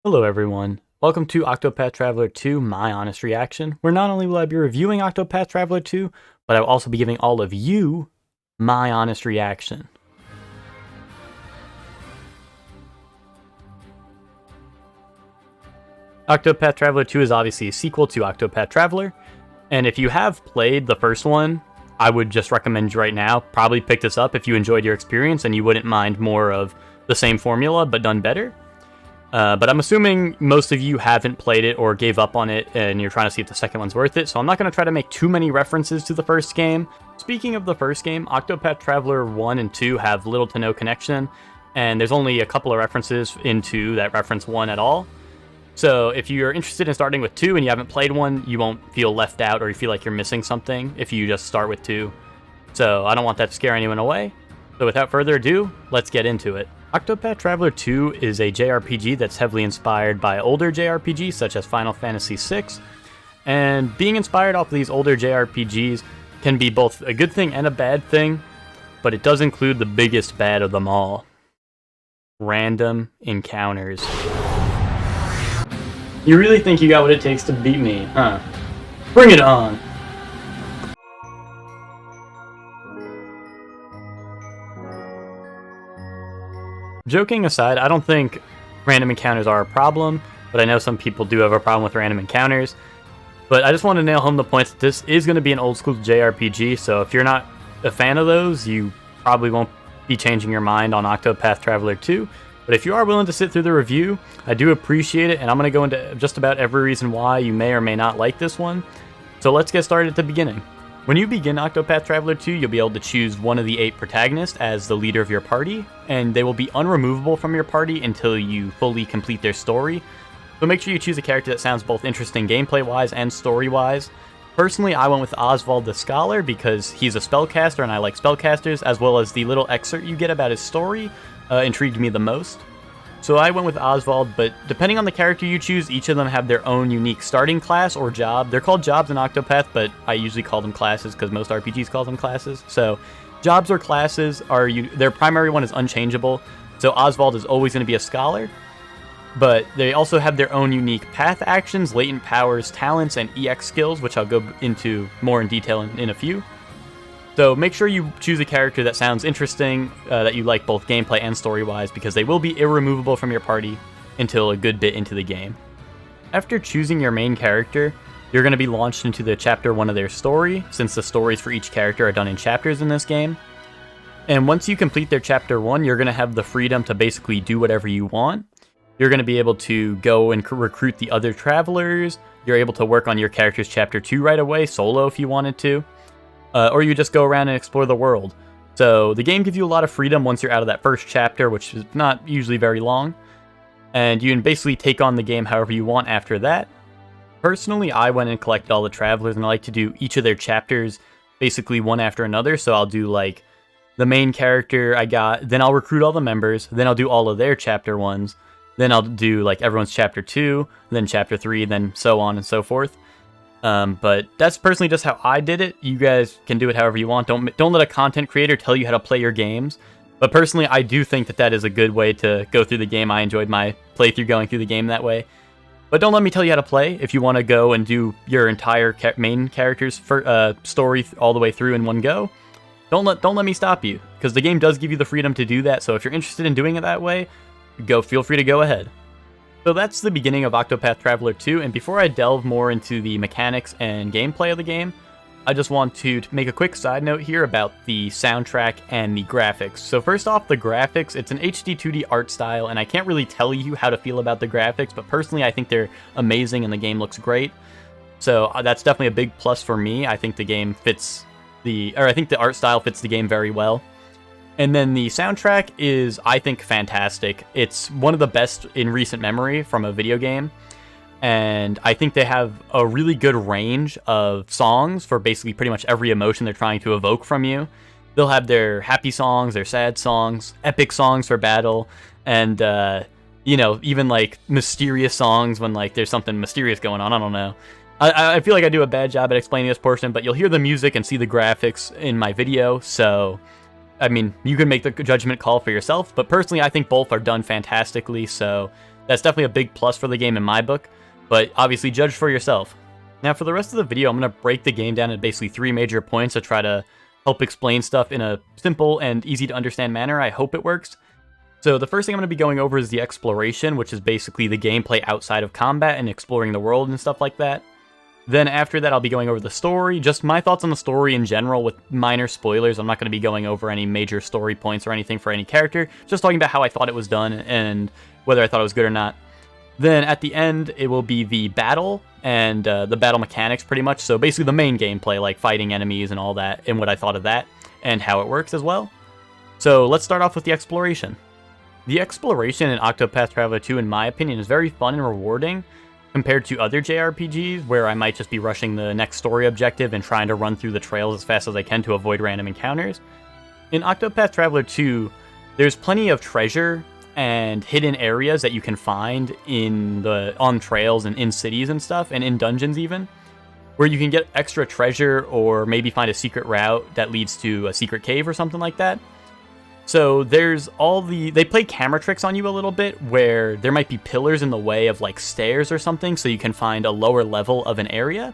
Hello everyone, welcome to Octopath Traveler 2, My Honest Reaction, where not only will I be reviewing Octopath Traveler 2, but I will also be giving all of you my honest reaction. Octopath Traveler 2 is obviously a sequel to Octopath Traveler, and if you have played the first one, I would just recommend right now, probably pick this up if you enjoyed your experience and you wouldn't mind more of the same formula but done better. But I'm assuming most of you haven't played it or gave up on it and you're trying to see if the second one's worth it, so I'm not going to try to make too many references to the first game. Speaking of the first game, Octopath Traveler 1 and 2 have little to no connection, and there's only a couple of references into that reference 1 at all. So if you're interested in starting with 2 and you haven't played 1, you won't feel left out or you feel like you're missing something if you just start with 2. So I don't want that to scare anyone away. So without further ado, let's get into it. Octopath Traveler 2 is a JRPG that's heavily inspired by older JRPGs such as Final Fantasy VI, and being inspired off of these older JRPGs can be both a good thing and a bad thing, but it does include the biggest bad of them all: random encounters. You really think you got what it takes to beat me, huh? Bring it on! Joking aside, I don't think random encounters are a problem, but I know some people do have a problem with random encounters. But I just want to nail home the point that this is going to be an old school JRPG, so if you're not a fan of those, you probably won't be changing your mind on Octopath Traveler 2. But if you are willing to sit through the review, I do appreciate it, and I'm going to go into just about every reason why you may or may not like this one. So let's get started at the beginning. When you begin Octopath Traveler 2, you'll be able to choose one of the 8 protagonists as the leader of your party, and they will be unremovable from your party until you fully complete their story. So make sure you choose a character that sounds both interesting gameplay-wise and story-wise. Personally, I went with Oswald the Scholar because he's a spellcaster and I like spellcasters, as well as the little excerpt you get about his story intrigued me the most. So I went with Oswald, but depending on the character you choose, each of them have their own unique starting class or job. They're called jobs in Octopath, but I usually call them classes because most RPGs call them classes. So jobs or classes are their primary one is unchangeable. So Oswald is always going to be a scholar, but they also have their own unique path actions, latent powers, talents, and EX skills, which I'll go into more in detail in a few. So make sure you choose a character that sounds interesting, that you like both gameplay and story-wise, because they will be irremovable from your party until a good bit into the game. After choosing your main character, you're going to be launched into the Chapter 1 of their story, since the stories for each character are done in chapters in this game. And once you complete their Chapter 1, you're going to have the freedom to basically do whatever you want. You're going to be able to go and recruit the other travelers, you're able to work on your character's Chapter 2 right away, solo if you wanted to. Or you just go around and explore the world. So the game gives you a lot of freedom once you're out of that first chapter, which is not usually very long. And you can basically take on the game however you want after that. Personally, I went and collected all the travelers, and I like to do each of their chapters basically one after another. So I'll do like the main character I got, then I'll recruit all the members, then I'll do all of their chapter 1s, then I'll do like everyone's chapter 2, then chapter 3, then so on and so forth. But that's personally just how I did it. You guys can do it however you want. Don't let a content creator tell you how to play your games. But personally, I do think that is a good way to go through the game. I enjoyed my playthrough going through the game that way. But don't let me tell you how to play. If you want to go and do your entire main character's story all the way through in one go, don't let me stop you, because the game does give you the freedom to do that. So if you're interested in doing it that way, feel free to go ahead. So that's the beginning of Octopath Traveler 2, and before I delve more into the mechanics and gameplay of the game, I just want to make a quick side note here about the soundtrack and the graphics. So first off, the graphics, it's an HD 2D art style, and I can't really tell you how to feel about the graphics, but personally I think they're amazing and the game looks great. So that's definitely a big plus for me. I think the game I think the art style fits the game very well. And then the soundtrack is, I think, fantastic. It's one of the best in recent memory from a video game. And I think they have a really good range of songs for basically pretty much every emotion they're trying to evoke from you. They'll have their happy songs, their sad songs, epic songs for battle, and, even like mysterious songs when like there's something mysterious going on. I don't know. I feel like I do a bad job at explaining this portion, but you'll hear the music and see the graphics in my video, so I mean, you can make the judgment call for yourself, but personally I think both are done fantastically, so That's definitely a big plus for the game in my book, but obviously judge for yourself. Now for the rest of the video, I'm going to break the game down into basically 3 major points to try to help explain stuff in a simple and easy to understand manner. I hope it works. So the first thing I'm going to be going over is the exploration, which is basically the gameplay outside of combat and exploring the world and stuff like that. Then after that, I'll be going over the story, just my thoughts on the story in general with minor spoilers. I'm not going to be going over any major story points or anything for any character, just talking about how I thought it was done and whether I thought it was good or not. Then at the end, it will be the battle and the battle mechanics pretty much. So basically the main gameplay, like fighting enemies and all that, and what I thought of that and how it works as well. So let's start off with the exploration. The exploration in Octopath Traveler 2, in my opinion, is very fun and rewarding compared to other JRPGs where I might just be rushing the next story objective and trying to run through the trails as fast as I can to avoid random encounters. In Octopath Traveler 2, there's plenty of treasure and hidden areas that you can find on trails and in cities and stuff, and in dungeons even, where you can get extra treasure or maybe find a secret route that leads to a secret cave or something like that. So there's they play camera tricks on you a little bit, where there might be pillars in the way of like stairs or something, so you can find a lower level of an area.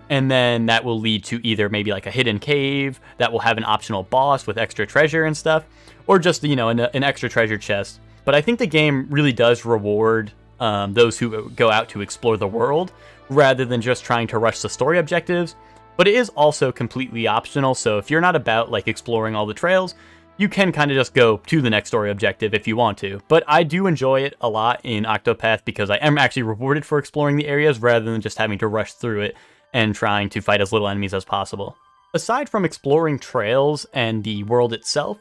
And then that will lead to either maybe like a hidden cave that will have an optional boss with extra treasure and stuff, or just, an extra treasure chest. But I think the game really does reward those who go out to explore the world, rather than just trying to rush the story objectives. But it is also completely optional, so if you're not about like exploring all the trails, you can kind of just go to the next story objective if you want to. But I do enjoy it a lot in Octopath because I am actually rewarded for exploring the areas rather than just having to rush through it and trying to fight as little enemies as possible. Aside from exploring trails and the world itself,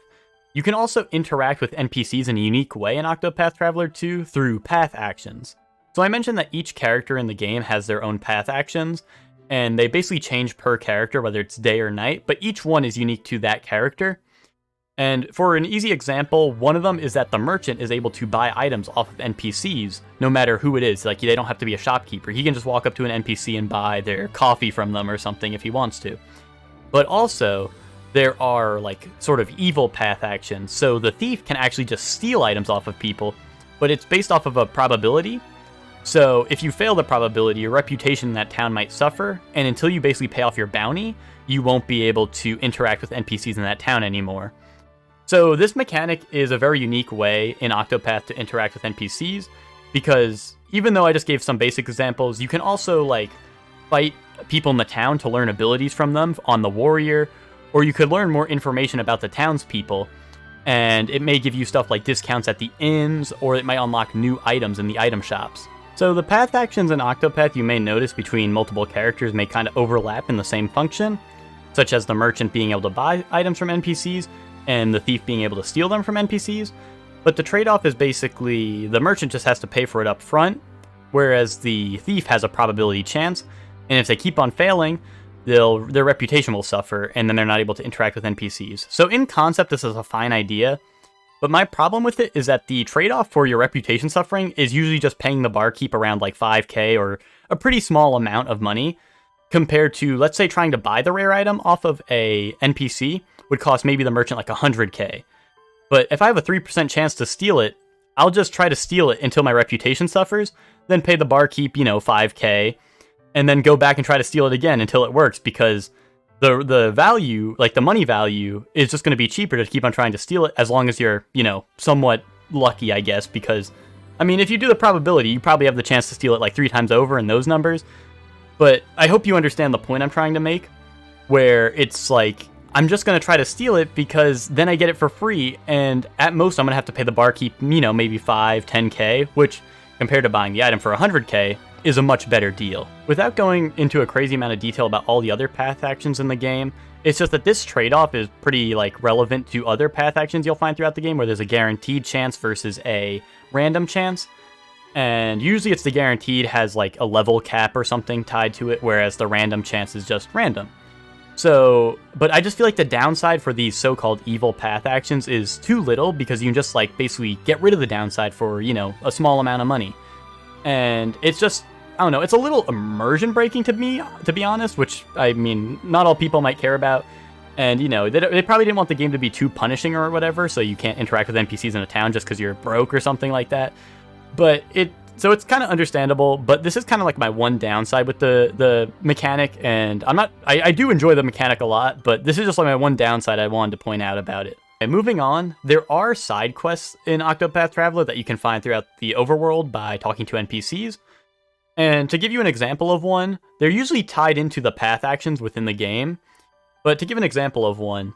you can also interact with NPCs in a unique way in Octopath Traveler 2 through path actions. So I mentioned that each character in the game has their own path actions, and they basically change per character, whether it's day or night, but each one is unique to that character. And for an easy example, one of them is that the merchant is able to buy items off of NPCs, no matter who it is. Like, they don't have to be a shopkeeper. He can just walk up to an NPC and buy their coffee from them or something if he wants to. But also, there are, like, sort of evil path actions. So the thief can actually just steal items off of people, but it's based off of a probability. So if you fail the probability, your reputation in that town might suffer, and until you basically pay off your bounty, you won't be able to interact with NPCs in that town anymore. So this mechanic is a very unique way in Octopath to interact with NPCs, because even though I just gave some basic examples, you can also like fight people in the town to learn abilities from them on the warrior, or you could learn more information about the townspeople, and it may give you stuff like discounts at the inns, or it might unlock new items in the item shops. So the path actions in Octopath you may notice between multiple characters may kind of overlap in the same function, such as the merchant being able to buy items from NPCs, and the thief being able to steal them from NPCs, but the trade-off is basically the merchant just has to pay for it up front, whereas the thief has a probability chance, and if they keep on failing, their reputation will suffer, and then they're not able to interact with NPCs. So in concept, this is a fine idea, but my problem with it is that the trade-off for your reputation suffering is usually just paying the barkeep around like 5k or a pretty small amount of money, compared to, let's say, trying to buy the rare item off of a NPC would cost maybe the merchant like 100k. But if I have a 3% chance to steal it, I'll just try to steal it until my reputation suffers, then pay the barkeep, 5k, and then go back and try to steal it again until it works, because the value, like the money value, is just going to be cheaper to keep on trying to steal it as long as you're, somewhat lucky, I guess, because, I mean, if you do the probability, you probably have the chance to steal it like 3 times over in those numbers. But I hope you understand the point I'm trying to make, where it's like, I'm just going to try to steal it because then I get it for free, and at most I'm going to have to pay the barkeep, maybe 5, 10k, which, compared to buying the item for 100k, is a much better deal. Without going into a crazy amount of detail about all the other path actions in the game, it's just that this trade-off is pretty relevant to other path actions you'll find throughout the game, where there's a guaranteed chance versus a random chance. And usually it's the guaranteed has a level cap or something tied to it, whereas the random chance is just random. So, but I just feel like the downside for these so-called evil path actions is too little, because you can just basically get rid of the downside for, a small amount of money. And it's just, I don't know, it's a little immersion breaking to me, to be honest, which, I mean, not all people might care about. And, they probably didn't want the game to be too punishing or whatever, so you can't interact with NPCs in a town just because you're broke or something like that. But so it's kind of understandable, but this is kind of like my one downside with the mechanic, and I do enjoy the mechanic a lot, but this is just like my one downside I wanted to point out about it. And moving on, there are side quests in Octopath Traveler that you can find throughout the overworld by talking to NPCs. And to give you an example of one, they're usually tied into the path actions within the game. But to give an example of one,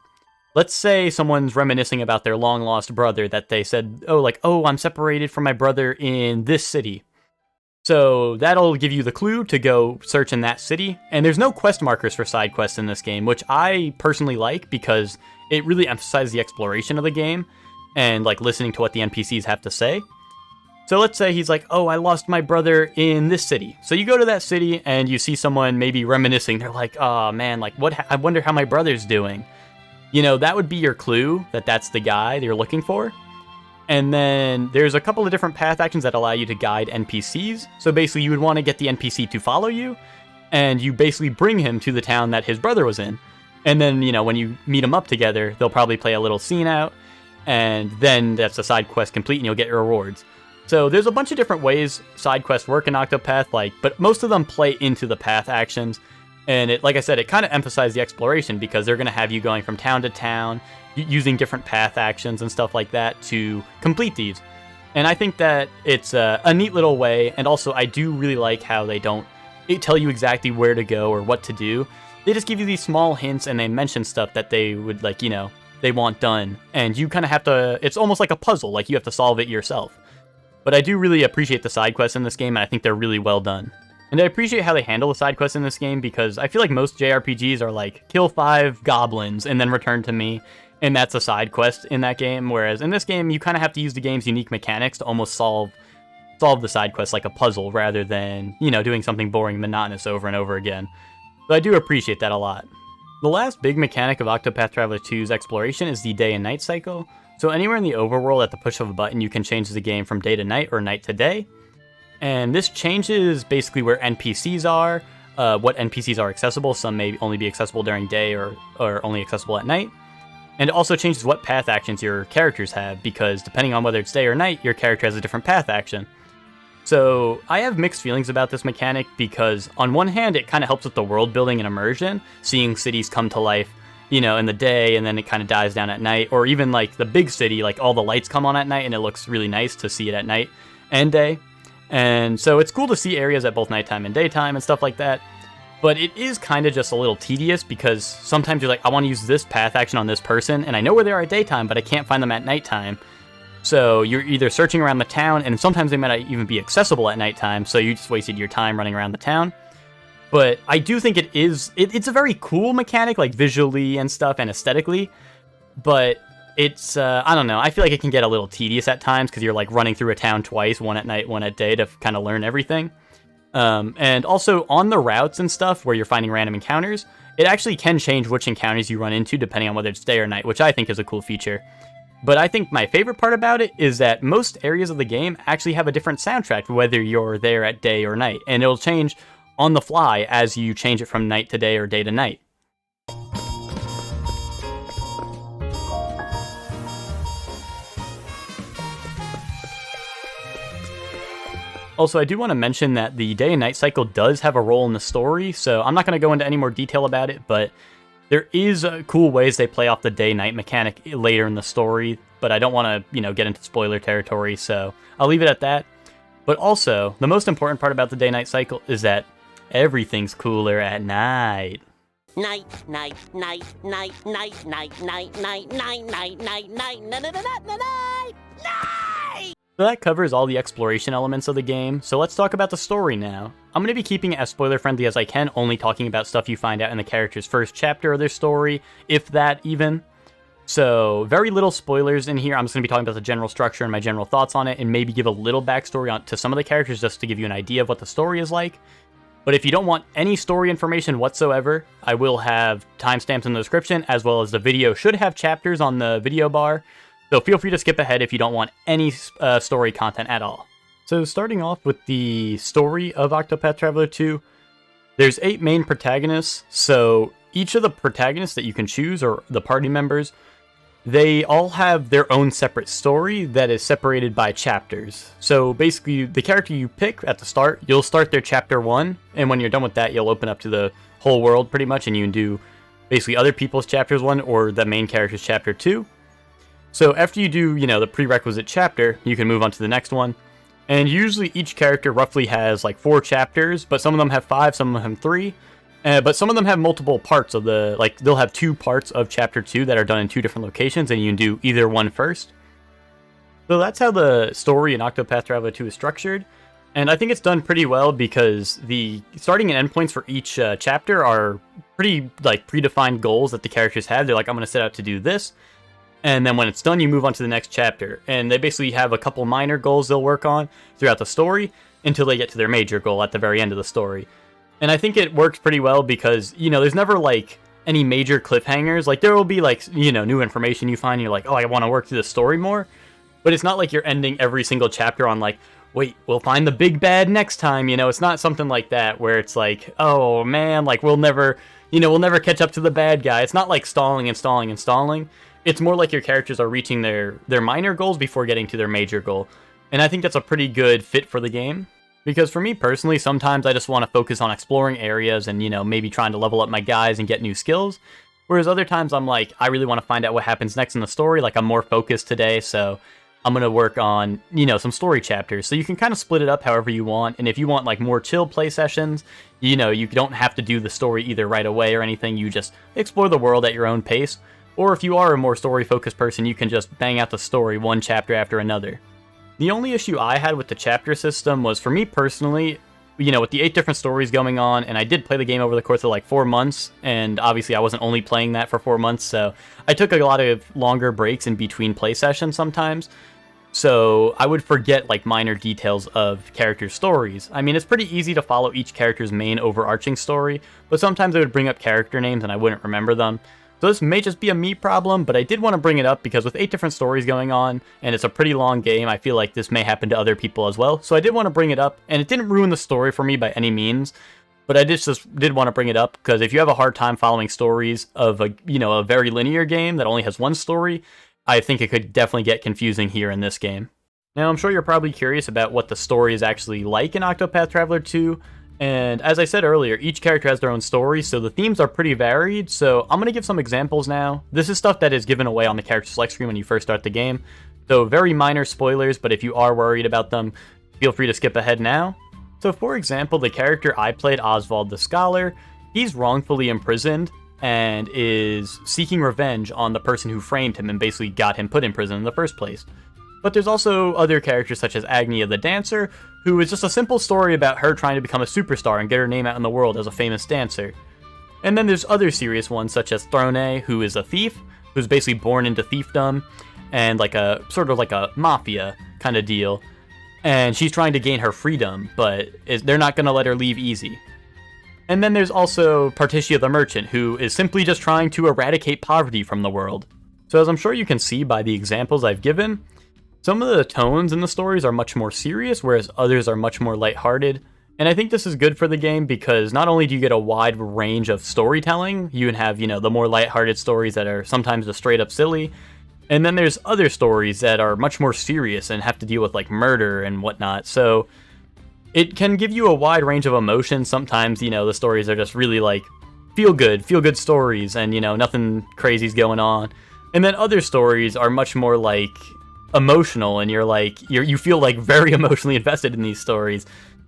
let's say someone's reminiscing about their long-lost brother that they said, oh, I'm separated from my brother in this city. So that'll give you the clue to go search in that city. And there's no quest markers for side quests in this game, which I personally like because it really emphasizes the exploration of the game and like listening to what the NPCs have to say. So let's say he's like, oh, I lost my brother in this city. So you go to that city and you see someone maybe reminiscing. They're like, oh man, like I wonder how my brother's doing. You know, that would be your clue that that's the guy that you're looking for. And then there's a couple of different path actions that allow you to guide NPCs. So basically you would want to get the NPC to follow you, and you basically bring him to the town that his brother was in. And then, you know, when you meet them up together, they'll probably play a little scene out, and then that's the side quest complete and you'll get your rewards. So there's a bunch of different ways side quests work in Octopath, but most of them play into the path actions. And it, like I said, it kind of emphasizes the exploration because they're going to have you going from town to town, using different path actions and stuff like that to complete these. And I think that it's a neat little way, and also I do really like how they don't tell you exactly where to go or what to do. They just give you these small hints, and they mention stuff that they would, like, you know, they want done. And you kind of have to, it's almost like a puzzle, like you have to solve it yourself. But I do really appreciate the side quests in this game, and I think they're really well done. And I appreciate how they handle the side quests in this game, because I feel like most JRPGs are like, kill 5 goblins and then return to me, and that's a side quest in that game, whereas in this game, you kind of have to use the game's unique mechanics to almost solve the side quest like a puzzle, rather than, you know, doing something boring and monotonous over and over again. So I do appreciate that a lot. The last big mechanic of Octopath Traveler 2's exploration is the day and night cycle. So anywhere in the overworld at the push of a button, you can change the game from day to night or night to day. And this changes basically where NPCs are, what NPCs are accessible. Some may only be accessible during day or only accessible at night. And it also changes what path actions your characters have, because depending on whether it's day or night, your character has a different path action. So I have mixed feelings about this mechanic, because on one hand, it kind of helps with the world building and immersion, seeing cities come to life, you know, in the day, and then it kind of dies down at night, or even like the big city, like all the lights come on at night and it looks really nice to see it at night and day. And so it's cool to see areas at both nighttime and daytime and stuff like that. But it is kind of just a little tedious, because sometimes you're like, I want to use this path action on this person, and I know where they are at daytime, but I can't find them at nighttime. So you're either searching around the town, and sometimes they might even be accessible at nighttime, so you just wasted your time running around the town. But I do think it's a very cool mechanic, like visually and stuff, and aesthetically. But it's, I don't know, I feel like it can get a little tedious at times, because you're like running through a town twice, one at night, one at day, to kind of learn everything. And also on the routes and stuff where you're finding random encounters, it actually can change which encounters you run into depending on whether it's day or night, which I think is a cool feature. But I think my favorite part about it is that most areas of the game actually have a different soundtrack, whether you're there at day or night, and it'll change on the fly as you change it from night to day or day to night. Also, I do want to mention that the day and night cycle does have a role in the story, so I'm not going to go into any more detail about it, but there is cool ways they play off the day-night mechanic later in the story, but I don't want to, get into spoiler territory, so I'll leave it at that. But also, the most important part about the day-night cycle is that everything's cooler at night. Night, night, night, night, night, night, night, night, night, night, night, night, night, night. So that covers all the exploration elements of the game, so let's talk about the story now. I'm going to be keeping it as spoiler-friendly as I can, only talking about stuff you find out in the character's first chapter of their story, if that even. So, very little spoilers in here. I'm just going to be talking about the general structure and my general thoughts on it, and maybe give a little backstory to some of the characters just to give you an idea of what the story is like. But if you don't want any story information whatsoever, I will have timestamps in the description, as well as the video should have chapters on the video bar. So feel free to skip ahead if you don't want any story content at all. So starting off with the story of Octopath Traveler 2, there's 8 main protagonists, so each of the protagonists that you can choose, or the party members, they all have their own separate story that is separated by chapters. So basically, the character you pick at the start, you'll start their chapter 1, and when you're done with that, you'll open up to the whole world pretty much, and you can do basically other people's chapters 1 or the main character's chapter 2. So after you do, the prerequisite chapter, you can move on to the next one. And usually each character roughly has like 4 chapters, but some of them have 5, some of them have 3. But some of them have multiple parts of they'll have 2 parts of Chapter 2 that are done in 2 different locations, and you can do either one first. So that's how the story in Octopath Traveler 2 is structured, and I think it's done pretty well because the starting and endpoints for each chapter are pretty, predefined goals that the characters have. They're like, I'm going to set out to do this, and then when it's done, you move on to the next chapter. And they basically have a couple minor goals they'll work on throughout the story until they get to their major goal at the very end of the story. And I think it works pretty well because, there's never, any major cliffhangers. There will be, new information you find, and you're like, oh, I want to work through the story more. But it's not like you're ending every single chapter on, wait, we'll find the big bad next time, It's not something like that where it's like, oh, man, we'll never catch up to the bad guy. It's not like stalling and stalling and stalling. It's more like your characters are reaching their minor goals before getting to their major goal. And I think that's a pretty good fit for the game. Because for me personally, sometimes I just want to focus on exploring areas and, maybe trying to level up my guys and get new skills. Whereas other times I'm like, I really want to find out what happens next in the story. I'm more focused today, so I'm going to work on, some story chapters. So you can kind of split it up however you want. And if you want, more chill play sessions, you don't have to do the story either right away or anything. You just explore the world at your own pace. Or if you are a more story-focused person, you can just bang out the story one chapter after another. The only issue I had with the chapter system was, for me personally, with the 8 different stories going on, and I did play the game over the course of 4 months, and obviously I wasn't only playing that for 4 months, so I took a lot of longer breaks in between play sessions sometimes, so I would forget minor details of character stories. I mean, it's pretty easy to follow each character's main overarching story, but sometimes it would bring up character names and I wouldn't remember them. So this may just be a me problem, but I did want to bring it up because with 8 different stories going on, and it's a pretty long game, I feel like this may happen to other people as well. So I did want to bring it up, and it didn't ruin the story for me by any means, but I just did want to bring it up because if you have a hard time following stories of a very linear game that only has one story, I think it could definitely get confusing here in this game. Now, I'm sure you're probably curious about what the story is actually like in Octopath Traveler 2. And as I said earlier, each character has their own story, so the themes are pretty varied, so I'm going to give some examples now. This is stuff that is given away on the character select screen when you first start the game, so very minor spoilers, but if you are worried about them, feel free to skip ahead now. So for example, the character I played, Oswald the Scholar, he's wrongfully imprisoned and is seeking revenge on the person who framed him and basically got him put in prison in the first place. But there's also other characters such as Agnia the Dancer, who is just a simple story about her trying to become a superstar and get her name out in the world as a famous dancer. And then there's other serious ones such as Throne, who is a thief, who's basically born into thiefdom, and sort of like a mafia kind of deal. And she's trying to gain her freedom, but they're not going to let her leave easy. And then there's also Partitia the Merchant, who is simply just trying to eradicate poverty from the world. So as I'm sure you can see by the examples I've given, some of the tones in the stories are much more serious, whereas others are much more lighthearted. And I think this is good for the game because not only do you get a wide range of storytelling, you can have, the more lighthearted stories that are sometimes just straight up silly, and then there's other stories that are much more serious and have to deal with murder and whatnot. So it can give you a wide range of emotions. Sometimes, the stories are just really feel good stories and, nothing crazy's going on. And then other stories are much more emotional, and you feel very emotionally invested in these stories.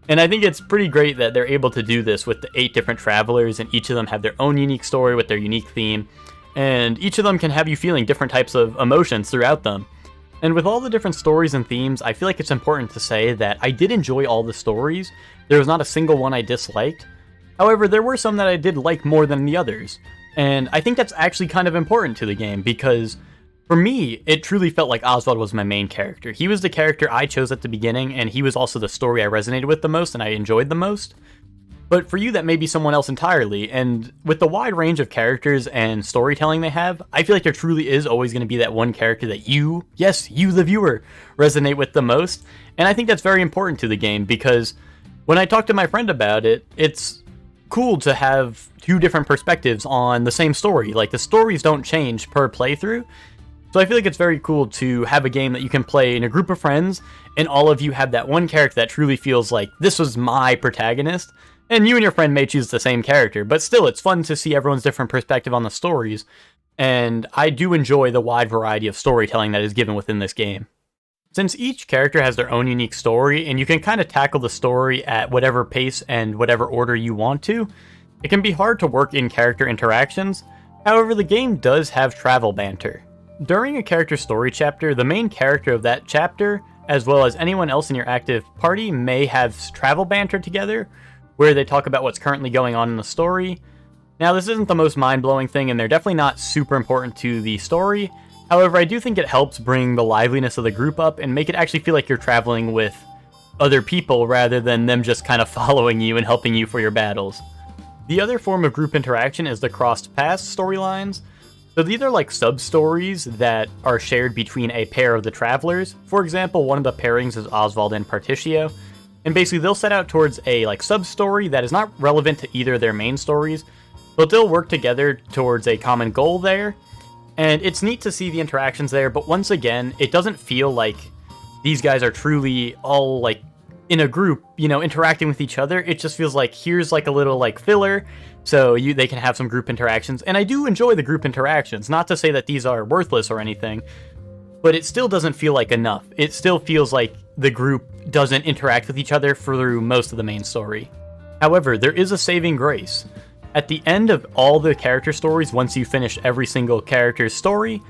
And I think it's pretty great that they're able to do this with the 8 different travelers, and each of them have their own unique story with their unique theme, and each of them can have you feeling different types of emotions throughout them. And with all the different stories and themes, I feel like it's important to say that I did enjoy all the stories. There was not a single one I disliked. However, there were some that I did like more than the others, and I think that's actually kind of important to the game because for me, it truly felt like Oswald was my main character. He was the character I chose at the beginning, and he was also the story I resonated with the most and I enjoyed the most. But for you, that may be someone else entirely, and with the wide range of characters and storytelling they have, I feel like there truly is always going to be that one character that you, yes, you the viewer, resonate with the most. And I think that's very important to the game because when I talked to my friend about it, it's cool to have 2 different perspectives on the same story. The stories don't change per playthrough. So I feel like it's very cool to have a game that you can play in a group of friends, and all of you have that one character that truly feels like, this was my protagonist, and you and your friend may choose the same character, but still, it's fun to see everyone's different perspective on the stories, and I do enjoy the wide variety of storytelling that is given within this game. Since each character has their own unique story, and you can kind of tackle the story at whatever pace and whatever order you want to, it can be hard to work in character interactions. However, the game does have travel banter. During a character story chapter, the main character of that chapter, as well as anyone else in your active party, may have travel banter together, where they talk about what's currently going on in the story. Now, this isn't the most mind-blowing thing, and they're definitely not super important to the story. However, I do think it helps bring the liveliness of the group up and make it actually feel like you're traveling with other people rather than them just kind of following you and helping you for your battles. The other form of group interaction is the crossed paths storylines. So these are like sub-stories that are shared between a pair of the travelers. For example, one of the pairings is Oswald and Particio, and basically they'll set out towards a like sub-story that is not relevant to either of their main stories, but they'll work together towards a common goal there. And it's neat to see the interactions there, but once again, it doesn't feel like these guys are truly all like in a group, you know, interacting with each other. It just feels like here's like a little like filler, so they can have some group interactions. And I do enjoy the group interactions, not to say that these are worthless or anything, but it still doesn't feel like enough. It still feels like the group doesn't interact with each other through most of the main story. However, there is a saving grace. At the end of all the character stories, once you finish every single character's story,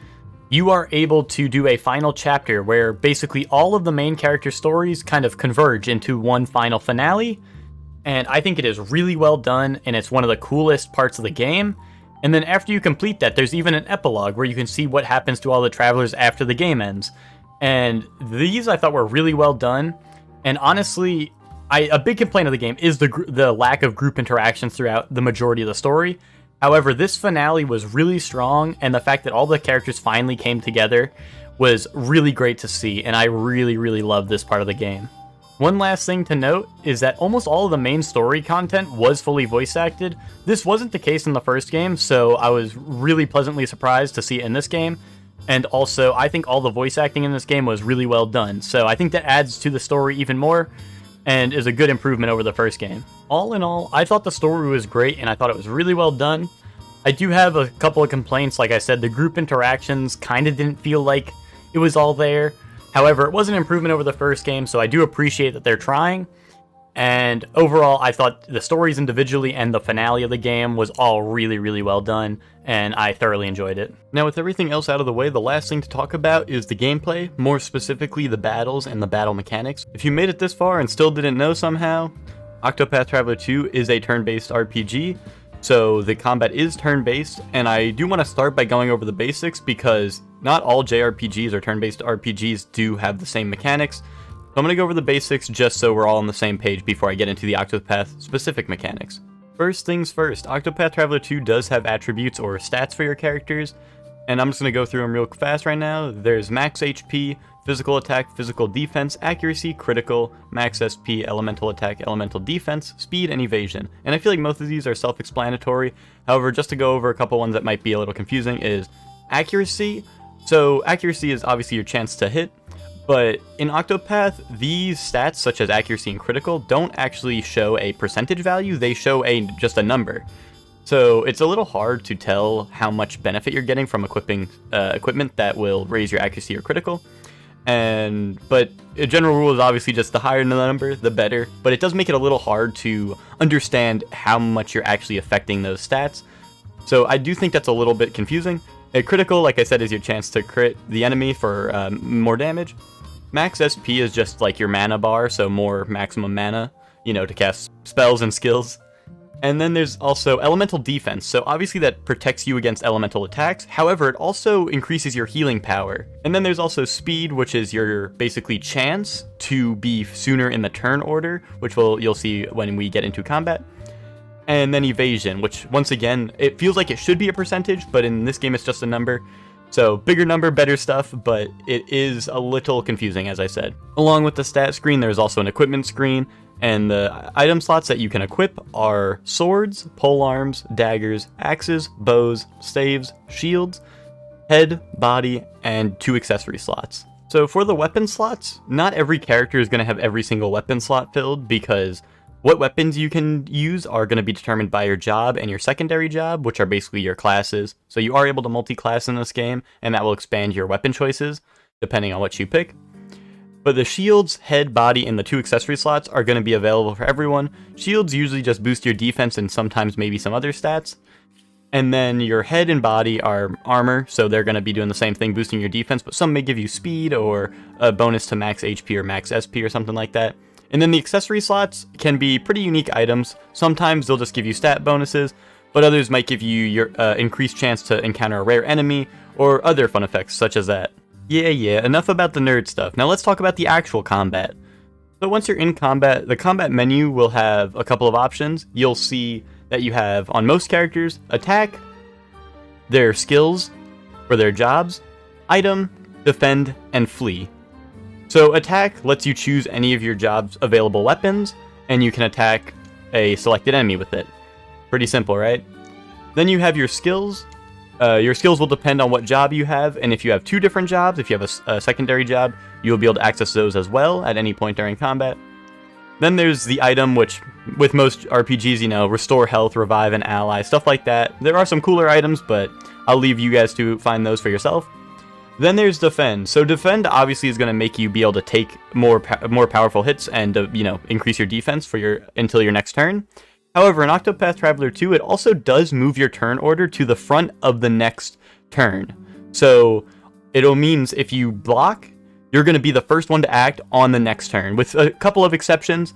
you are able to do a final chapter where basically all of the main character stories kind of converge into one final finale. And I think it is really well done, and it's one of the coolest parts of the game. And then after you complete that, there's even an epilogue where you can see what happens to all the travelers after the game ends. And these I thought were really well done. And honestly, a big complaint of the game is the lack of group interactions throughout the majority of the story. However, this finale was really strong, and the fact that all the characters finally came together was really great to see, and I really, really loved this part of the game. One last thing to note is that almost all of the main story content was fully voice acted. This wasn't the case in the first game, so I was really pleasantly surprised to see it in this game. And also, I think all the voice acting in this game was really well done, so I think that adds to the story even more, and is a good improvement over the first game. All in all, I thought the story was great, and I thought it was really well done. I do have a couple of complaints. Like I said, the group interactions kind of didn't feel like it was all there. However, it was an improvement over the first game, so I do appreciate that they're trying. And overall, I thought the stories individually and the finale of the game was all really, really well done, and I thoroughly enjoyed it. Now, with everything else out of the way, the last thing to talk about is the gameplay, more specifically the battles and the battle mechanics. If you made it this far and still didn't know somehow, Octopath Traveler 2 is a turn-based RPG, so the combat is turn-based, and I do want to start by going over the basics because not all JRPGs or turn-based RPGs do have the same mechanics. So I'm going to go over the basics just so we're all on the same page before I get into the Octopath specific mechanics. First things first, Octopath Traveler 2 does have attributes or stats for your characters, and I'm just going to go through them real fast right now. There's max HP, physical attack, physical defense, accuracy, critical, max SP, elemental attack, elemental defense, speed, and evasion. And I feel like most of these are self-explanatory. However, just to go over a couple ones that might be a little confusing is accuracy. So accuracy is obviously your chance to hit. But in Octopath, these stats, such as accuracy and critical, don't actually show a percentage value, they show just a number. So it's a little hard to tell how much benefit you're getting from equipping equipment that will raise your accuracy or critical. But a general rule is obviously just the higher the number, the better. But it does make it a little hard to understand how much you're actually affecting those stats. So I do think that's a little bit confusing. A critical, like I said, is your chance to crit the enemy for more damage. Max SP is just like your mana bar, so more maximum mana, to cast spells and skills. And then there's also elemental defense, so obviously that protects you against elemental attacks. However, it also increases your healing power. And then there's also speed, which is your basically chance to be sooner in the turn order, which you'll see when we get into combat. And then evasion, which once again, it feels like it should be a percentage, but in this game it's just a number. So bigger number, better stuff, but it is a little confusing, as I said. Along with the stat screen, there's also an equipment screen, and the item slots that you can equip are swords, polearms, daggers, axes, bows, staves, shields. head, body, and 2 accessory slots. So for the weapon slots, not every character is going to have every single weapon slot filled, because what weapons you can use are going to be determined by your job and your secondary job, which are basically your classes. So you are able to multi-class in this game, and that will expand your weapon choices, depending on what you pick. But the shields, head, body, and the 2 accessory slots are going to be available for everyone. Shields usually just boost your defense and sometimes maybe some other stats. And then your head and body are armor, so they're going to be doing the same thing, boosting your defense, but some may give you speed or a bonus to max HP or max SP or something like that. And then the accessory slots can be pretty unique items. Sometimes they'll just give you stat bonuses, but others might give you your increased chance to encounter a rare enemy or other fun effects such as that. Yeah, enough about the nerd stuff. Now let's talk about the actual combat. So once you're in combat, the combat menu will have a couple of options. You'll see that you have, on most characters, attack, their skills for their jobs, item, defend, and flee. So attack lets you choose any of your job's available weapons, and you can attack a selected enemy with it. Pretty simple, right? Then you have your skills. Your skills will depend on what job you have, and if you have 2 different jobs, if you have a secondary job, you'll be able to access those as well at any point during combat. Then there's the item, which with most RPGs, you know, restore health, revive an ally, stuff like that. There are some cooler items, but I'll leave you guys to find those for yourself. Then there's defend. So defend obviously is going to make you be able to take more powerful hits and you know, increase your defense for until your next turn. However, in Octopath Traveler 2, it also does move your turn order to the front of the next turn. So it'll means if you block, you're going to be the first one to act on the next turn, with a couple of exceptions.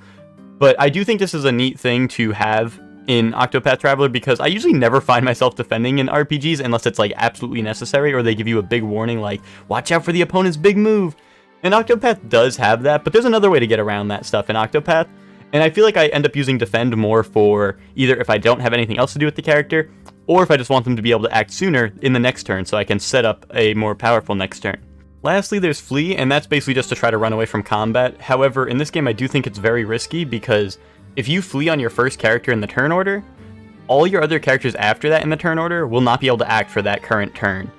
But I do think this is a neat thing to have in Octopath Traveler, because I usually never find myself defending in RPGs unless it's like absolutely necessary, or they give you a big warning like, watch out for the opponent's big move. And Octopath does have that, but there's another way to get around that stuff in Octopath. And I feel like I end up using defend more for either if I don't have anything else to do with the character, or if I just want them to be able to act sooner in the next turn so I can set up a more powerful next turn. Lastly, there's flee, and that's basically just to try to run away from combat. However, in this game I do think it's very risky, because if you flee on your first character in the turn order, all your other characters after that in the turn order will not be able to act for that current turn.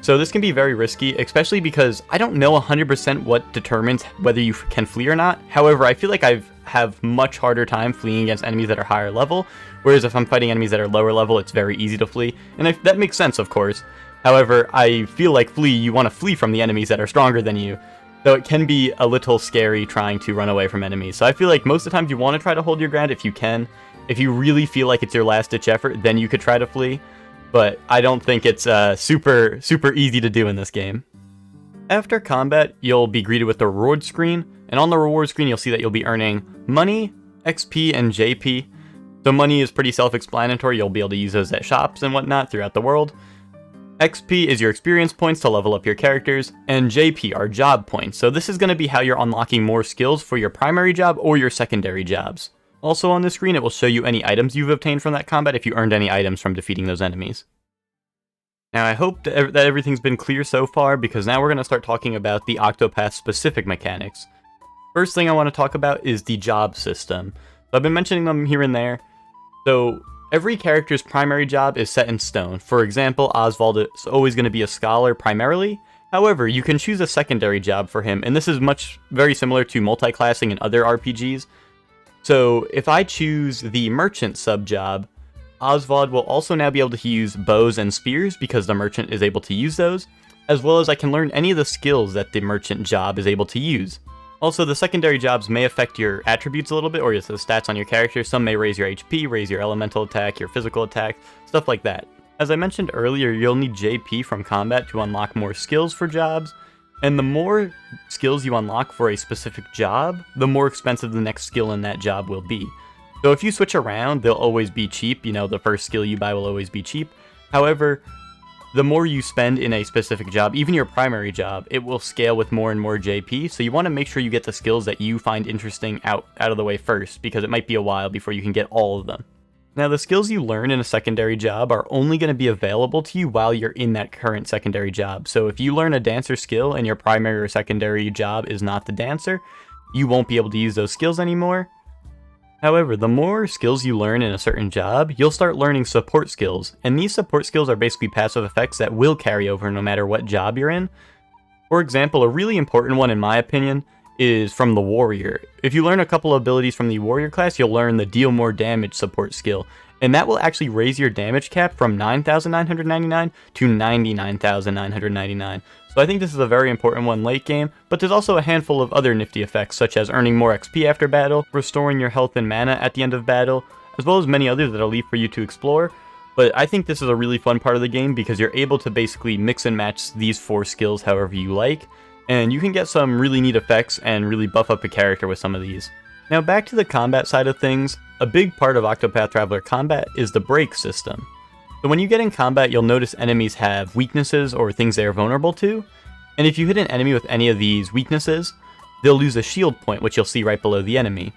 So this can be very risky, especially because I don't know 100% what determines whether you can flee or not. However, I feel like I have much harder time fleeing against enemies that are higher level, whereas if I'm fighting enemies that are lower level, it's very easy to flee. And that makes sense, of course. However, I feel like you want to flee from the enemies that are stronger than you. So it can be a little scary trying to run away from enemies. So I feel like most of the times you want to try to hold your ground if you can. If you really feel like it's your last ditch effort, then you could try to flee. But I don't think it's super easy to do in this game. After combat, you'll be greeted with the reward screen, and on the reward screen you'll see that you'll be earning money, XP, and JP. So money is pretty self-explanatory, you'll be able to use those at shops and whatnot throughout the world. XP is your experience points to level up your characters, and JP are job points, so this is going to be how you're unlocking more skills for your primary job or your secondary jobs. Also on the screen, it will show you any items you've obtained from that combat if you earned any items from defeating those enemies. Now I hope that everything's been clear so far, because now we're going to start talking about the Octopath specific mechanics. First thing I want to talk about is the job system. So I've been mentioning them here and there. So every character's primary job is set in stone. For example, Oswald is always going to be a scholar primarily. However, you can choose a secondary job for him, and this is very similar to multi-classing in other RPGs. So if I choose the merchant sub-job, Oswald will also now be able to use bows and spears because the merchant is able to use those, as well as I can learn any of the skills that the merchant job is able to use. Also, the secondary jobs may affect your attributes a little bit, or the stats on your character. Some may raise your HP, raise your elemental attack, your physical attack, stuff like that. As I mentioned earlier, you'll need JP from combat to unlock more skills for jobs, and the more skills you unlock for a specific job, the more expensive the next skill in that job will be. So if you switch around, they'll always be cheap. You know, the first skill you buy will always be cheap. However, the more you spend in a specific job, even your primary job, it will scale with more and more JP, so you want to make sure you get the skills that you find interesting out of the way first, because it might be a while before you can get all of them. Now, the skills you learn in a secondary job are only going to be available to you while you're in that current secondary job. So if you learn a dancer skill and your primary or secondary job is not the dancer, you won't be able to use those skills anymore. However, the more skills you learn in a certain job, you'll start learning support skills, and these support skills are basically passive effects that will carry over no matter what job you're in. For example, a really important one in my opinion is from the warrior. If you learn a couple of abilities from the warrior class, you'll learn the deal more damage support skill, and that will actually raise your damage cap from 9,999 to 99,999. So I think this is a very important one late game, but there's also a handful of other nifty effects such as earning more XP after battle, restoring your health and mana at the end of battle, as well as many others that I'll leave for you to explore. But I think this is a really fun part of the game because you're able to basically mix and match these 4 skills however you like, and you can get some really neat effects and really buff up a character with some of these. Now back to the combat side of things, a big part of Octopath Traveler combat is the break system. So when you get in combat, you'll notice enemies have weaknesses or things they are vulnerable to, and if you hit an enemy with any of these weaknesses, they'll lose a shield point, which you'll see right below the enemy.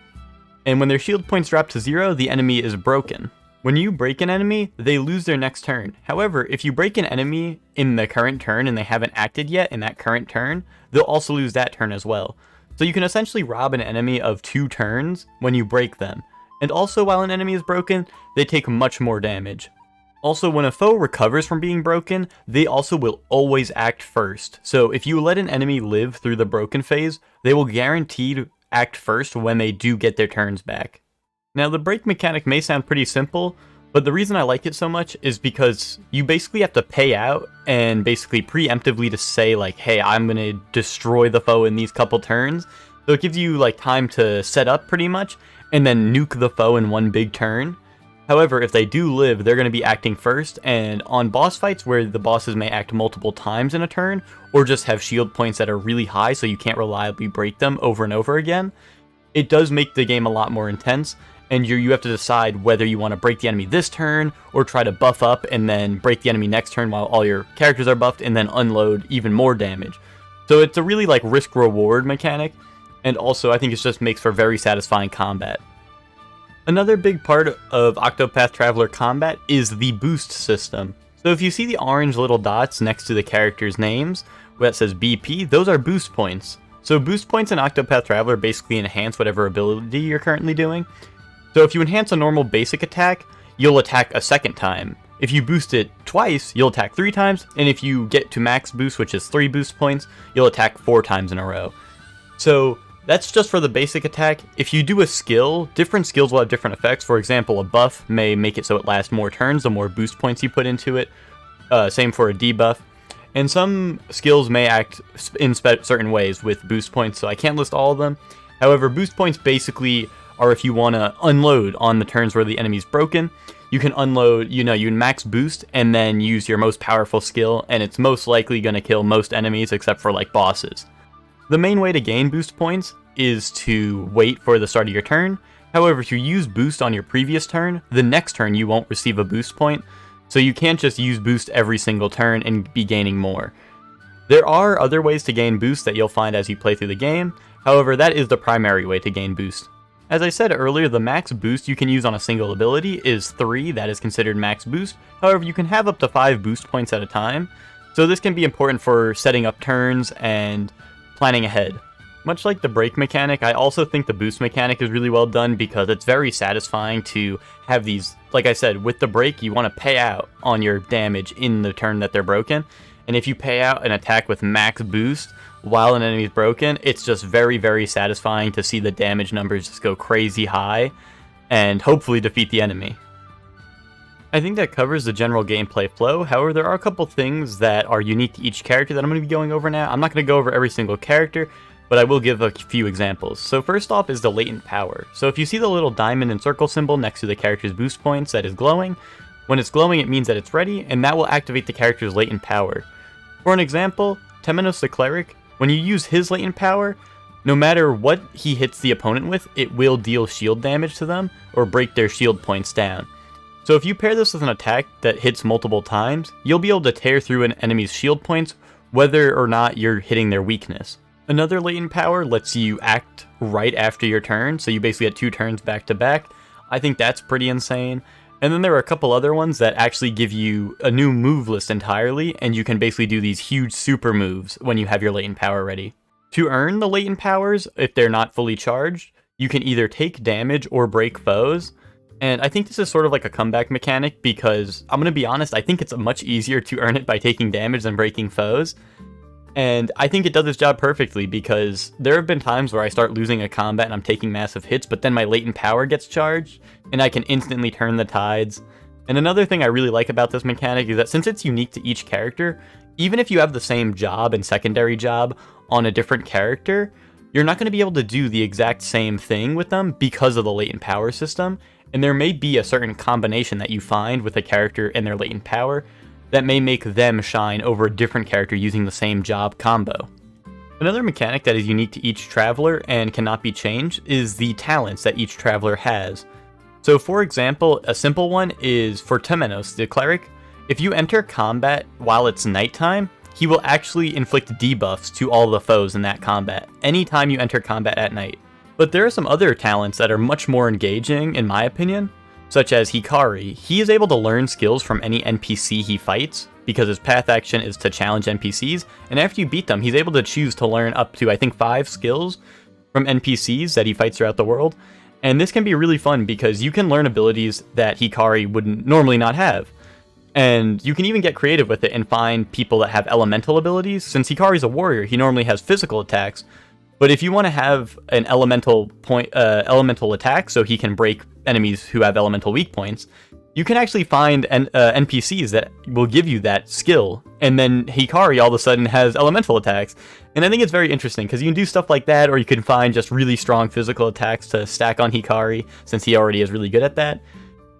And when their shield points drop to 0, the enemy is broken. When you break an enemy, they lose their next turn. However, if you break an enemy in the current turn and they haven't acted yet in that current turn, they'll also lose that turn as well. So you can essentially rob an enemy of 2 turns when you break them. And also while an enemy is broken, they take much more damage. Also, when a foe recovers from being broken, they also will always act first. So if you let an enemy live through the broken phase, they will guaranteed act first when they do get their turns back. Now the break mechanic may sound pretty simple, but the reason I like it so much is because you basically have to pay out and basically preemptively to say like, hey, I'm gonna destroy the foe in these couple turns. So it gives you like time to set up pretty much and then nuke the foe in one big turn. However, if they do live, they're going to be acting first, and on boss fights where the bosses may act multiple times in a turn, or just have shield points that are really high so you can't reliably break them over and over again, it does make the game a lot more intense, and you have to decide whether you want to break the enemy this turn, or try to buff up and then break the enemy next turn while all your characters are buffed, and then unload even more damage. So it's a really like risk-reward mechanic, and also I think it just makes for very satisfying combat. Another big part of Octopath Traveler combat is the boost system. So if you see the orange little dots next to the characters' names, where that says BP, those are boost points. So boost points in Octopath Traveler basically enhance whatever ability you're currently doing. So if you enhance a normal basic attack, you'll attack a second time. If you boost it twice, you'll attack 3 times, and if you get to max boost, which is 3 boost points, you'll attack 4 times in a row. So that's just for the basic attack. If you do a skill, different skills will have different effects. For example, a buff may make it so it lasts more turns the more boost points you put into it. Same for a debuff. And some skills may act in certain ways with boost points, so I can't list all of them. However, boost points basically are if you want to unload on the turns where the enemy's broken. You can unload, you can max boost and then use your most powerful skill, and it's most likely going to kill most enemies except for like bosses. The main way to gain boost points is to wait for the start of your turn. However, if you use boost on your previous turn, the next turn you won't receive a boost point, so you can't just use boost every single turn and be gaining more. There are other ways to gain boost that you'll find as you play through the game, however that is the primary way to gain boost. As I said earlier, the max boost you can use on a single ability is 3, that is considered max boost. However, you can have up to 5 boost points at a time, so this can be important for setting up turns and planning ahead. Much like the break mechanic, I also think the boost mechanic is really well done because it's very satisfying to have these, like I said, with the break you want to pay out on your damage in the turn that they're broken, and if you pay out an attack with max boost while an enemy's broken, it's just very, very satisfying to see the damage numbers just go crazy high and hopefully defeat the enemy. I think that covers the general gameplay flow. However, there are a couple things that are unique to each character that I'm going to be going over now. I'm not going to go over every single character, but I will give a few examples. So first off is the latent power. So if you see the little diamond and circle symbol next to the character's boost points that is glowing, when it's glowing it means that it's ready, and that will activate the character's latent power. For an example, Temenos the Cleric, when you use his latent power, no matter what he hits the opponent with, it will deal shield damage to them or break their shield points down. So if you pair this with an attack that hits multiple times, you'll be able to tear through an enemy's shield points whether or not you're hitting their weakness. Another latent power lets you act right after your turn, so you basically get 2 turns back to back. I think that's pretty insane. And then there are a couple other ones that actually give you a new move list entirely, and you can basically do these huge super moves when you have your latent power ready. To earn the latent powers, if they're not fully charged, you can either take damage or break foes. And I think this is sort of like a comeback mechanic because, I'm going to be honest, I think it's much easier to earn it by taking damage than breaking foes. And I think it does its job perfectly because there have been times where I start losing a combat and I'm taking massive hits, but then my latent power gets charged and I can instantly turn the tides. And another thing I really like about this mechanic is that since it's unique to each character, even if you have the same job and secondary job on a different character, you're not going to be able to do the exact same thing with them because of the latent power system. And there may be a certain combination that you find with a character and their latent power that may make them shine over a different character using the same job combo. Another mechanic that is unique to each traveler and cannot be changed is the talents that each traveler has. So for example, a simple one is for Temenos, the cleric. If you enter combat while it's nighttime, he will actually inflict debuffs to all the foes in that combat, anytime you enter combat at night. But there are some other talents that are much more engaging, in my opinion, such as Hikari. He is able to learn skills from any NPC he fights, because his path action is to challenge NPCs, and after you beat them, he's able to choose to learn up to, I think, 5 skills from NPCs that he fights throughout the world. And this can be really fun because you can learn abilities that Hikari would normally not have. And you can even get creative with it and find people that have elemental abilities. Since Hikari's a warrior, he normally has physical attacks. But if you want to have an elemental attack so he can break enemies who have elemental weak points, you can actually find NPCs that will give you that skill. And then Hikari all of a sudden has elemental attacks. And I think it's very interesting because you can do stuff like that, or you can find just really strong physical attacks to stack on Hikari since he already is really good at that.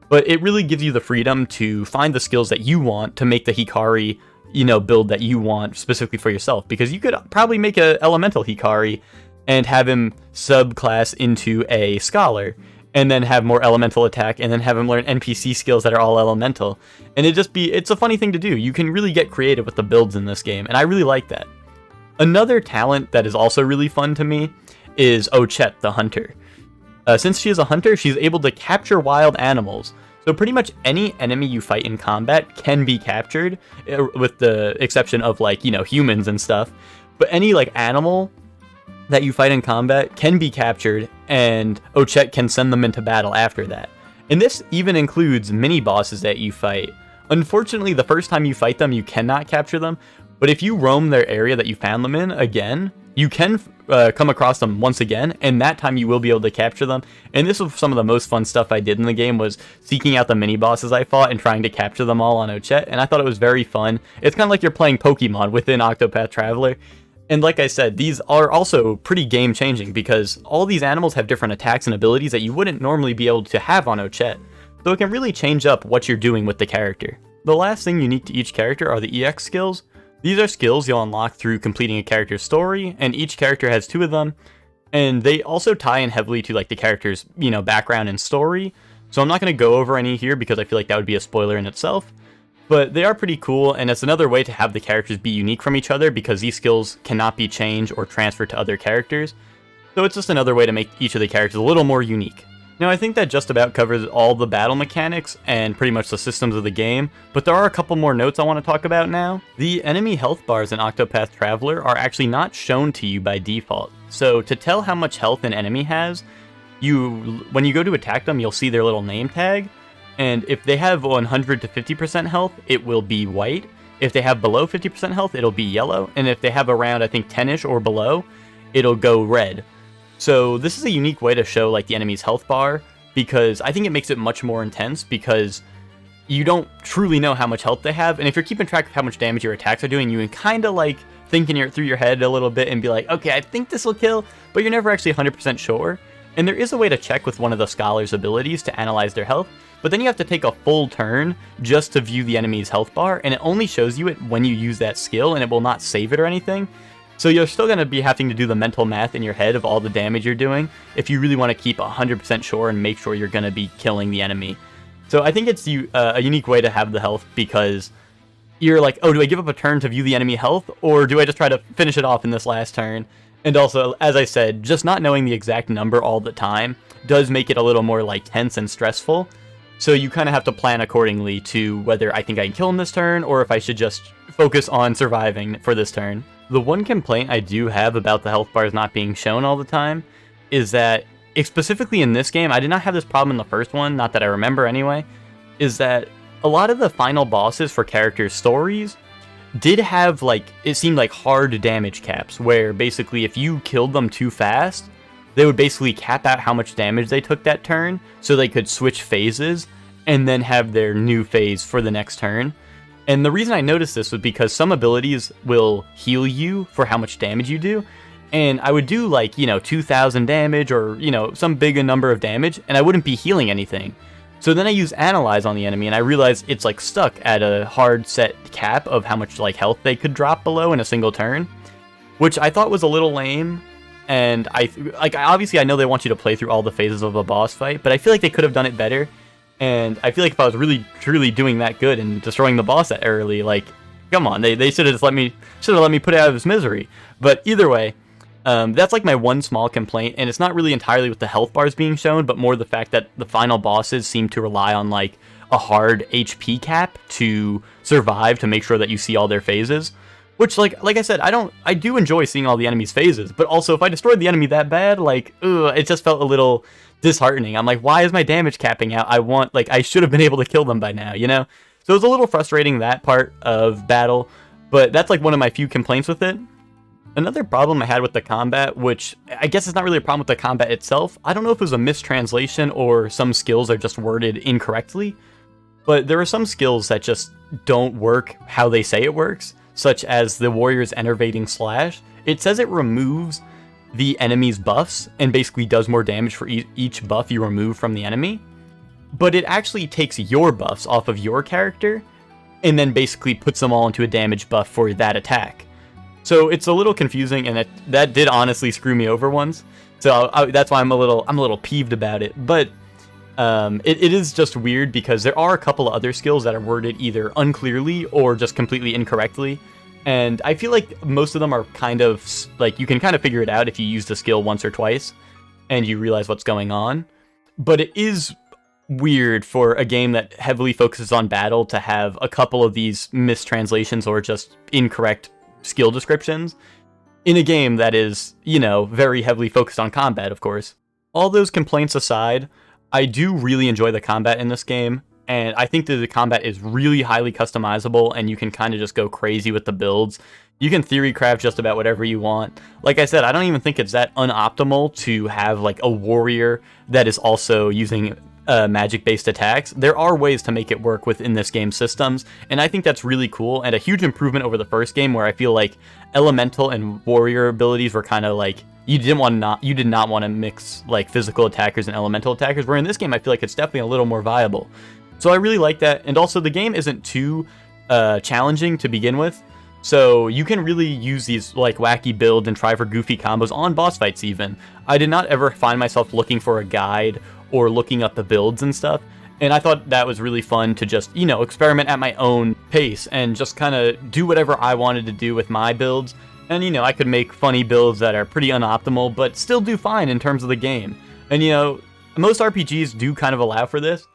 But it really gives you the freedom to find the skills that you want to make the Hikari, build that you want specifically for yourself. Because you could probably make an elemental Hikari and have him subclass into a scholar, and then have more elemental attack, and then have him learn NPC skills that are all elemental. And it's a funny thing to do. You can really get creative with the builds in this game, and I really like that. Another talent that is also really fun to me is Ochette, the hunter. Since she is a hunter, she's able to capture wild animals. So pretty much any enemy you fight in combat can be captured, with the exception of humans and stuff. But any animal that you fight in combat can be captured, and Ochette can send them into battle after that. And this even includes mini bosses that you fight. Unfortunately, the first time you fight them, you cannot capture them, but if you roam their area that you found them in again, you can come across them once again, and that time you will be able to capture them. And this was some of the most fun stuff I did in the game, was seeking out the mini bosses I fought and trying to capture them all on Ochette, and I thought it was very fun. It's kind of like you're playing Pokemon within Octopath Traveler. And like I said, these are also pretty game-changing because all these animals have different attacks and abilities that you wouldn't normally be able to have on Ochette, so it can really change up what you're doing with the character. The last thing unique to each character are the EX skills. These are skills you'll unlock through completing a character's story, and each character has 2 of them, and they also tie in heavily to the character's, background and story, so I'm not going to go over any here because I feel like that would be a spoiler in itself. But they are pretty cool, and it's another way to have the characters be unique from each other because these skills cannot be changed or transferred to other characters. So it's just another way to make each of the characters a little more unique. Now I think that just about covers all the battle mechanics and pretty much the systems of the game, but there are a couple more notes I want to talk about now. The enemy health bars in Octopath Traveler are actually not shown to you by default. So to tell how much health an enemy has, when you go to attack them, you'll see their little name tag. And if they have 100 to 50% health, it will be white. If they have below 50% health, it'll be yellow. And if they have around, I think, 10-ish or below, it'll go red. So this is a unique way to show the enemy's health bar, because I think it makes it much more intense because you don't truly know how much health they have. And if you're keeping track of how much damage your attacks are doing, you can kind of think through your head a little bit and be like, okay, I think this will kill, but you're never actually 100% sure. And there is a way to check with one of the scholar's abilities to analyze their health. But then you have to take a full turn just to view the enemy's health bar, and it only shows you it when you use that skill, and it will not save it or anything. So you're still going to be having to do the mental math in your head of all the damage you're doing if you really want to keep 100% sure and make sure you're going to be killing the enemy. So I think it's a unique way to have the health, because you're like, oh, do I give up a turn to view the enemy health, or do I just try to finish it off in this last turn? And also, as I said, just not knowing the exact number all the time does make it a little more tense and stressful. So you kind of have to plan accordingly to whether I think I can kill him this turn, or if I should just focus on surviving for this turn. The one complaint I do have about the health bars not being shown all the time is that specifically in this game, I did not have this problem in the first one, not that I remember anyway, is that a lot of the final bosses for characters' stories did have, like, it seemed like hard damage caps, where basically if you killed them too fast, they would basically cap out how much damage they took that turn, so they could switch phases, and then have their new phase for the next turn. And the reason I noticed this was because some abilities will heal you for how much damage you do, and I would do, like, 2,000 damage, or, some big number of damage, and I wouldn't be healing anything. So then I use Analyze on the enemy, and I realize it's, like, stuck at a hard set cap of how much, like, health they could drop below in a single turn, which I thought was a little lame. And obviously I know they want you to play through all the phases of a boss fight, but I feel like they could have done it better. And I feel like if I was really truly doing that good and destroying the boss that early, like, come on, they should have just let me put it out of his misery. But either way, that's like my one small complaint, and it's not really entirely with the health bars being shown, but more the fact that the final bosses seem to rely on, like, a hard HP cap to survive, to make sure that you see all their phases. Which, like I said, I do enjoy seeing all the enemies' phases, but also if I destroyed the enemy that bad, like, it just felt a little disheartening. I'm like, why is my damage capping out? I should have been able to kill them by now, So it was a little frustrating, that part of battle, but that's like one of my few complaints with it. Another problem I had with the combat, which I guess is not really a problem with the combat itself, I don't know if it was a mistranslation or some skills are just worded incorrectly, but there are some skills that just don't work how they say it works, such as the warrior's enervating slash. It says it removes the enemy's buffs and basically does more damage for each buff you remove from the enemy, but it actually takes your buffs off of your character and then basically puts them all into a damage buff for that attack. So it's a little confusing, and that did honestly screw me over once. So that's why I'm a little peeved about it. But it is just weird because there are a couple of other skills that are worded either unclearly or just completely incorrectly. And I feel like most of them are kind of, like, you can kind of figure it out if you use the skill once or twice and you realize what's going on. But it is weird for a game that heavily focuses on battle to have a couple of these mistranslations or just incorrect skill descriptions in a game that is, very heavily focused on combat, of course. All those complaints aside, I do really enjoy the combat in this game, and I think that the combat is really highly customizable, and you can kind of just go crazy with the builds. You can theory craft just about whatever you want. Like I said, I don't even think it's that unoptimal to have, like, a warrior that is also using magic-based attacks. There are ways to make it work within this game's systems, and I think that's really cool, and a huge improvement over the first game, where I feel like elemental and warrior abilities were kind of like, you did not want to mix, like, physical attackers and elemental attackers, where in this game I feel like it's definitely a little more viable. So I really like that, and also the game isn't too challenging to begin with, so you can really use these, like, wacky builds and try for goofy combos on boss fights even. I did not ever find myself looking for a guide or looking up the builds and stuff, and I thought that was really fun to just, experiment at my own pace and just kind of do whatever I wanted to do with my builds. And, I could make funny builds that are pretty unoptimal, but still do fine in terms of the game. And, most RPGs do kind of allow for this,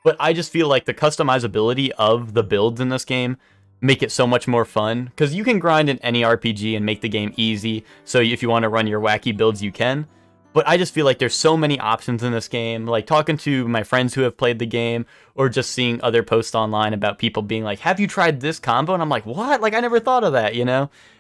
but I just feel like the customizability of the builds in this game make it so much more fun, because you can grind in any RPG and make the game easy, so if you want to run your wacky builds, you can. But I just feel like there's so many options in this game, like talking to my friends who have played the game, or just seeing other posts online about people being like, have you tried this combo? And I'm like, what? Like, I never thought of that,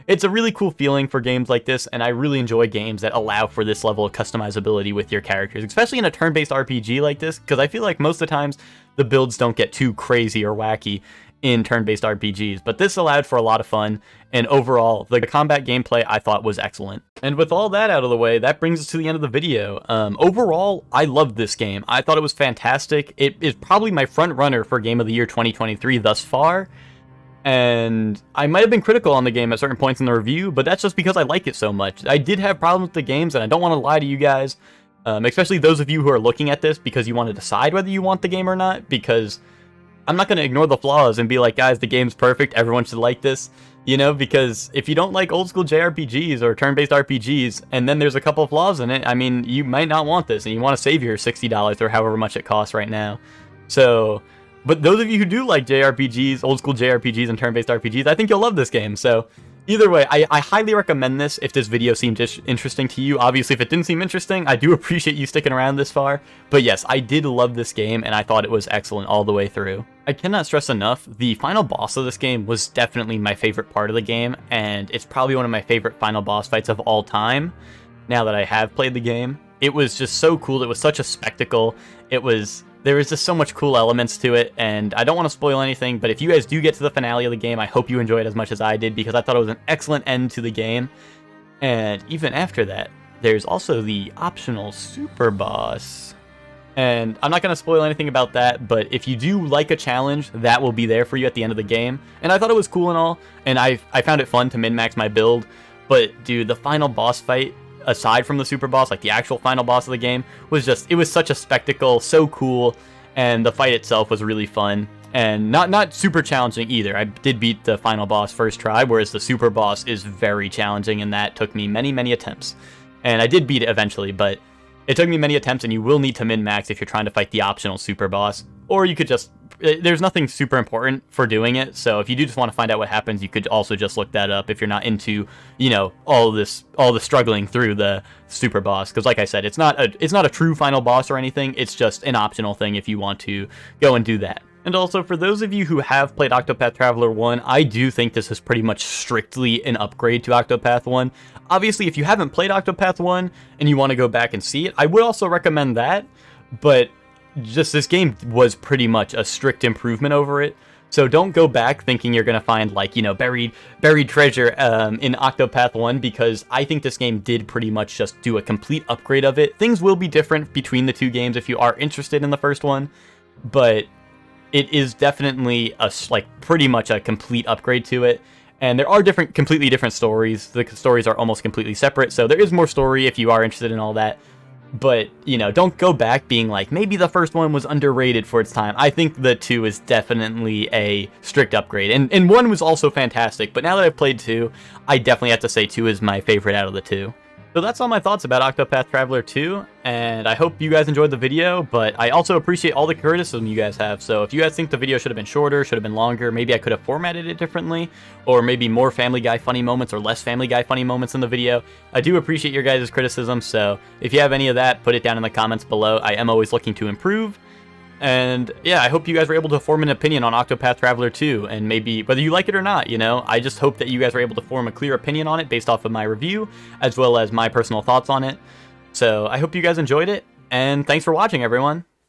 It's a really cool feeling for games like this, and I really enjoy games that allow for this level of customizability with your characters, especially in a turn-based RPG like this, because I feel like most of the times the builds don't get too crazy or wacky in turn-based RPGs, but this allowed for a lot of fun, and overall, the combat gameplay I thought was excellent. And with all that out of the way, that brings us to the end of the video. Overall, I loved this game. I thought it was fantastic. It is probably my front runner for Game of the Year 2023 thus far, and I might have been critical on the game at certain points in the review, but that's just because I like it so much. I did have problems with the games, and I don't want to lie to you guys, especially those of you who are looking at this because you want to decide whether you want the game or not, because I'm not going to ignore the flaws and be like, guys, the game's perfect, everyone should like this, because if you don't like old school JRPGs or turn-based RPGs, and then there's a couple of flaws in it, I mean, you might not want this, and you want to save your $60 or however much it costs right now. So, but those of you who do like JRPGs, old school JRPGs and turn-based RPGs, I think you'll love this game. So, Either way, I highly recommend this if this video seemed interesting to you. Obviously, if it didn't seem interesting, I do appreciate you sticking around this far. But yes, I did love this game, and I thought it was excellent all the way through. I cannot stress enough, the final boss of this game was definitely my favorite part of the game, and it's probably one of my favorite final boss fights of all time, now that I have played the game. It was just so cool. It was such a spectacle. There was just so much cool elements to it, and I don't want to spoil anything, but if you guys do get to the finale of the game, I hope you enjoy it as much as I did, because I thought it was an excellent end to the game. And even after that, there's also the optional super boss. And I'm not going to spoil anything about that, but if you do like a challenge, that will be there for you at the end of the game. And I thought it was cool and all, and I found it fun to min-max my build, but dude, the final boss fight, aside from the super boss, like the actual final boss of the game, it was such a spectacle, so cool, and the fight itself was really fun, and not super challenging either. I did beat the final boss first try, whereas the super boss is very challenging, and that took me many attempts. And I did beat it eventually, but it took me many attempts, and you will need to min-max if you're trying to fight the optional super boss, or you could just... There's nothing super important for doing it, so if you do just want to find out what happens, you could also just look that up if you're not into, you know, all the struggling through the super boss. Because like I said, it's not a true final boss or anything. It's just an optional thing if you want to go and do that. And also, for those of you who have played Octopath Traveler 1, I do think this is pretty much strictly an upgrade to Octopath 1. Obviously, if you haven't played Octopath 1 and you want to go back and see it, I would also recommend that, but just this game was pretty much a strict improvement over it. So don't go back thinking you're going to find, like, you know, buried treasure in Octopath 1, because I think this game did pretty much just do a complete upgrade of it. Things will be different between the two games if you are interested in the first one, but it is definitely pretty much a complete upgrade to it. And there are completely different stories. The stories are almost completely separate, so there is more story if you are interested in all that. But, you know, don't go back being like, maybe the first one was underrated for its time. I think the 2 is definitely a strict upgrade. And 1 was also fantastic, but now that I've played 2, I definitely have to say 2 is my favorite out of the 2. So that's all my thoughts about Octopath Traveler 2, and I hope you guys enjoyed the video, but I also appreciate all the criticism you guys have. So if you guys think the video should have been shorter, should have been longer, maybe I could have formatted it differently, or maybe more Family Guy funny moments or less Family Guy funny moments in the video, I do appreciate your guys' criticism. So if you have any of that, put it down in the comments below. I am always looking to improve. And yeah, I hope you guys were able to form an opinion on Octopath Traveler 2, and maybe whether you like it or not, you know, I just hope that you guys were able to form a clear opinion on it based off of my review, as well as my personal thoughts on it. So I hope you guys enjoyed it, and thanks for watching, everyone.